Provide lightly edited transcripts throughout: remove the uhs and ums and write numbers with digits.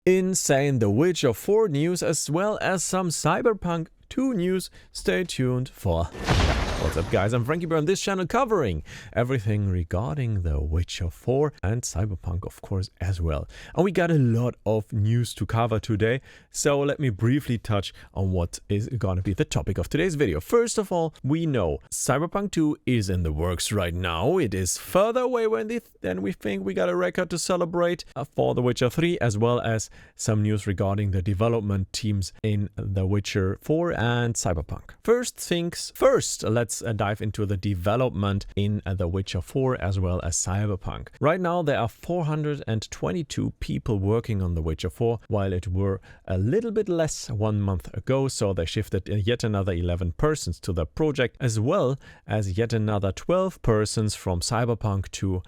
insane The Witcher 4 news as well as some Cyberpunk 2 news. Stay tuned for What's up guys, I'm Franky Boy on this channel covering everything regarding The Witcher 4 and Cyberpunk of course as well. And we got a lot of news to cover today, so let me briefly touch on what is gonna be the topic of today's video. First of all, we know Cyberpunk 2 is in the works right now. It is further away than we think. We got a record to celebrate for The Witcher 3 as well as some news regarding the development teams in The Witcher 4 and Cyberpunk. First things first, let's dive into the development in The Witcher 4 as well as Cyberpunk. Right now there are 422 people working on The Witcher 4, while it were a little bit less 1 month ago, so they shifted yet another 11 persons to the project as well as yet another 12 persons from Cyberpunk to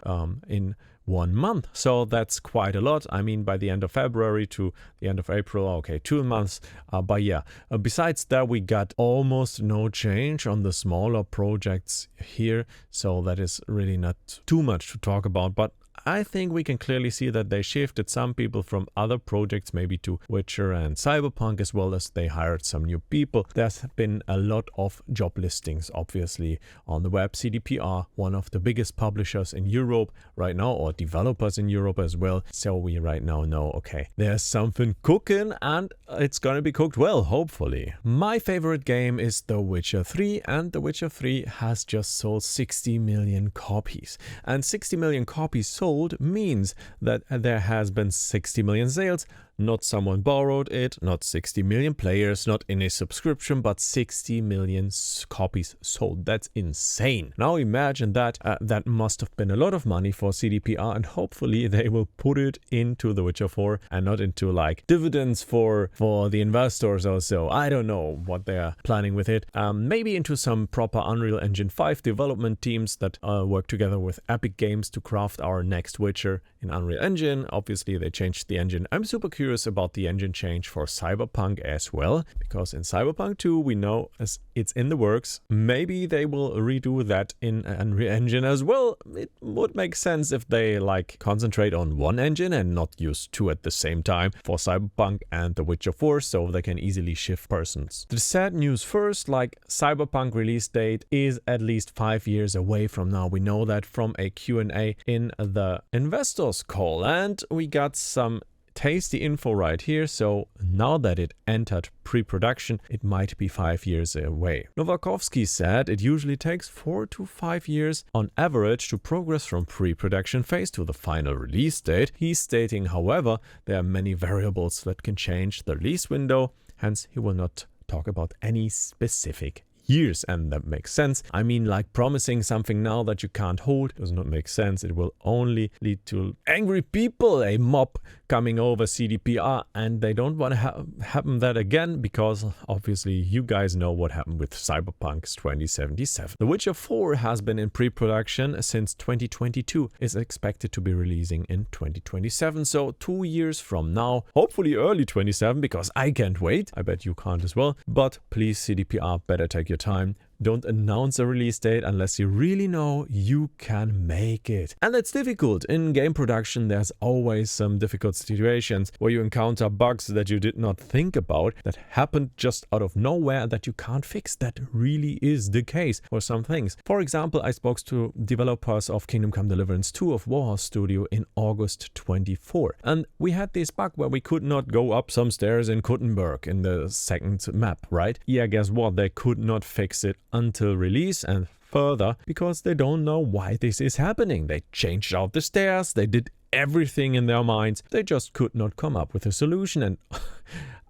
in 1 month. So that's quite a lot. I mean, by the end of February to the end of April, okay, 2 months. But yeah, besides that, we got almost no change on the smaller projects here. So that is really not too much to talk about. But I think we can clearly see that they shifted some people from other projects maybe to Witcher and Cyberpunk, as well as they hired some new people. There's been a lot of job listings obviously on the web. CDPR, one of the biggest publishers in Europe right now, or developers in Europe as well. So we right now know, okay, there's something cooking and it's gonna be cooked well, hopefully. My favorite game is The Witcher 3, and The Witcher 3 has just sold 60 million copies. And 60 million copies sold means that there has been 60 million sales. Not someone borrowed it, not 60 million players, not in a subscription, but 60 million copies sold. That's insane. Now imagine that. That must have been a lot of money for CDPR, and hopefully they will put it into The Witcher 4 and not into like dividends for the investors or so. I don't know what they're planning with it. Maybe into some proper Unreal Engine 5 development teams that work together with Epic Games to craft our next Witcher in Unreal Engine. Obviously they changed the engine. I'm super curious about the engine change for Cyberpunk as well, because in Cyberpunk 2 we know as it's in the works. Maybe they will redo that in Unreal Engine as well. It would make sense if they like concentrate on one engine and not use two at the same time for Cyberpunk and The Witcher 4, so they can easily shift persons. The sad news first, like Cyberpunk release date is at least 5 years away from now. We know that from a Q&A in the investors call, and we got some tasty info right here. So now that it entered pre-production, it might be 5 years away. Novakovsky said it usually takes 4 to 5 years on average to progress from pre-production phase to the final release date. He's stating, however, there are many variables that can change the release window, hence he will not talk about any specific years, and that makes sense. I mean, like promising something now that you can't hold does not make sense. It will only lead to angry people, a mob coming over CDPR, and they don't want to happen that again, because obviously you guys know what happened with Cyberpunk 2077. The Witcher 4 has been in pre-production since 2022, is expected to be releasing in 2027, so 2 years from now, hopefully early 27, because I can't wait. I bet you can't as well, but please CDPR, better take your time. Don't announce a release date unless you really know you can make it. And that's difficult. In game production, there's always some difficult situations where you encounter bugs that you did not think about, that happened just out of nowhere, that you can't fix. That really is the case for some things. For example, I spoke to developers of Kingdom Come Deliverance 2 of Warhorse Studio in August 24. And we had this bug where we could not go up some stairs in Kuttenberg in the second map, right? Yeah, guess what? They could not fix it until release and further, because they don't know why this is happening. They changed out the stairs, they did everything in their minds, they just could not come up with a solution. And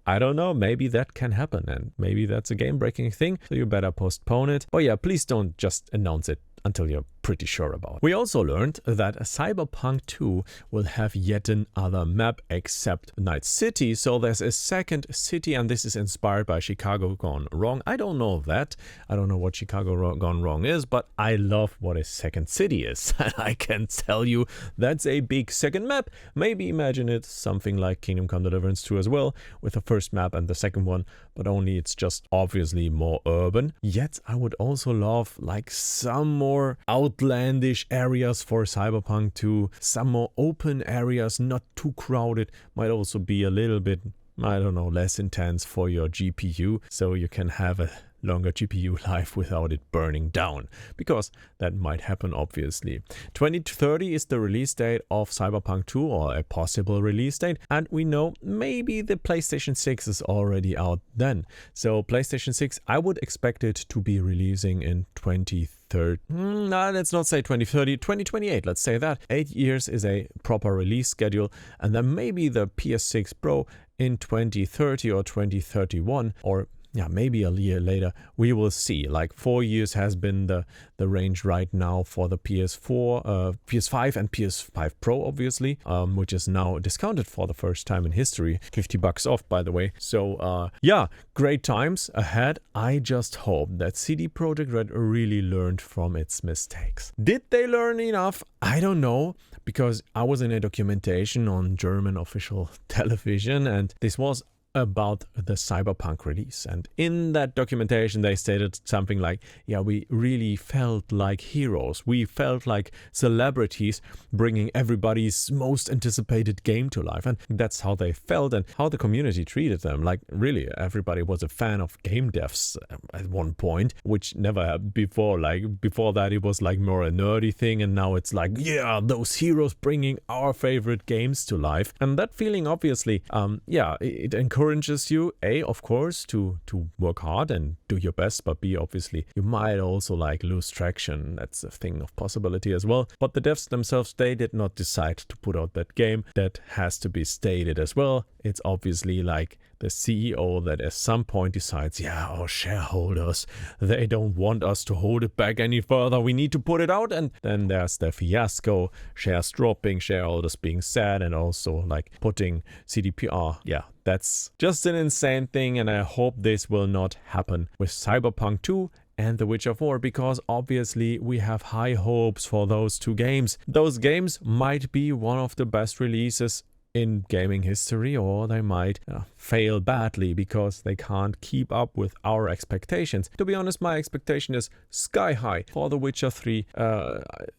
I don't know, maybe that can happen, and maybe that's a game-breaking thing, so you better postpone it. But yeah, please don't just announce it until you're pretty sure about it. We also learned that Cyberpunk 2 will have yet another map except Night City, so there's a second city, and this is inspired by Chicago Gone Wrong. I don't know that. I don't know what Chicago Gone Wrong is, but I love what a second city is. And I can tell you that's a big second map. Maybe imagine it something like Kingdom Come Deliverance 2 as well, with the first map and the second one, but only it's just obviously more urban. Yet I would also love like some more more outlandish areas for Cyberpunk 2, some more open areas, not too crowded, might also be a little bit, I don't know, less intense for your GPU, so you can have a longer GPU life without it burning down, because that might happen obviously. 2030 is the release date of Cyberpunk 2, or a possible release date, and we know maybe the PlayStation 6 is already out then. So PlayStation 6, I would expect it to be releasing in 2030. No, let's not say 2030, 2028, let's say that. 8 years is a proper release schedule, and then maybe the PS6 Pro in 2030 or 2031, or yeah, maybe a year later, we will see. Like 4 years has been the range right now for the PS4, PS5 and PS5 Pro, obviously, which is now discounted for the first time in history. $50 off, by the way. So yeah, great times ahead. I just hope that CD Projekt Red really learned from its mistakes. Did they learn enough? I don't know, because I was in a documentation on German official television, and this was about the Cyberpunk release, and in that documentation they stated something like, yeah, we really felt like heroes, we felt like celebrities bringing everybody's most anticipated game to life, and that's how they felt and how the community treated them. Like really, everybody was a fan of game devs at one point, which never happened before. Like before that it was like more a nerdy thing, and now it's like, yeah, those heroes bringing our favorite games to life. And that feeling obviously, yeah, it encourages you, A, of course, to work hard and do your best, but B, obviously, you might also like lose traction. That's a thing of possibility as well. But the devs themselves, they did not decide to put out that game. That has to be stated as well. It's obviously like the CEO that at some point decides, yeah, our shareholders, they don't want us to hold it back any further, we need to put it out. And then there's the fiasco, shares dropping, shareholders being sad, and also like putting CDPR. Yeah, that's just an insane thing, and I hope this will not happen with Cyberpunk 2 and The Witcher 4, because obviously we have high hopes for those two games. Those games might be one of the best releases in gaming history, or they might fail badly because they can't keep up with our expectations. To be honest, my expectation is sky high for The Witcher 3.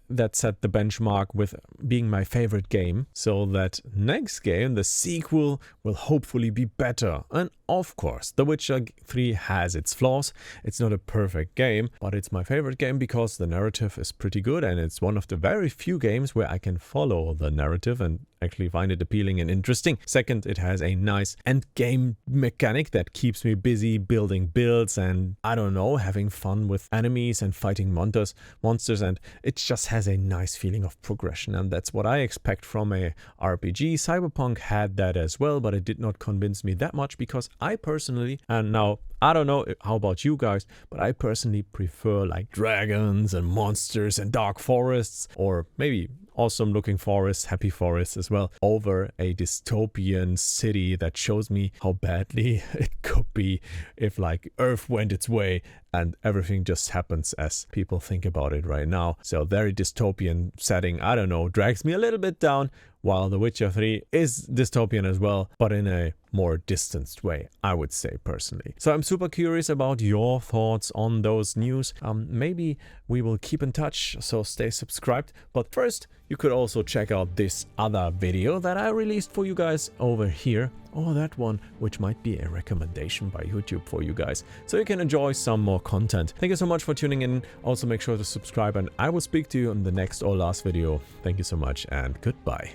That set the benchmark with being my favorite game, so that next game, the sequel, will hopefully be better. And of course, The Witcher 3 has its flaws. It's not a perfect game, but it's my favorite game because the narrative is pretty good, and it's one of the very few games where I can follow the narrative and actually find it appealing and interesting. Second, it has a nice end game mechanic that keeps me busy building builds and, I don't know, having fun with enemies and fighting monsters, and it just has a nice feeling of progression, and that's what I expect from a RPG. Cyberpunk had that as well, but it did not convince me that much, because I personally, and now I don't know how about you guys, but I personally prefer like dragons and monsters and dark forests, or maybe awesome looking forests, happy forests as well, over a dystopian city that shows me how badly it could be if like Earth went its way and everything just happens as people think about it right now. So very dystopian setting, I don't know, drags me a little bit down, while The Witcher 3 is dystopian as well, but in a more distanced way, I would say personally. So I'm super curious about your thoughts on those news. Maybe we will keep in touch, so stay subscribed. But first, you could also check out this other video that I released for you guys over here, or that one, which might be a recommendation by YouTube for you guys, so you can enjoy some more content. Thank you so much for tuning in. Also make sure to subscribe, and I will speak to you in the next or last video. Thank you so much, and goodbye.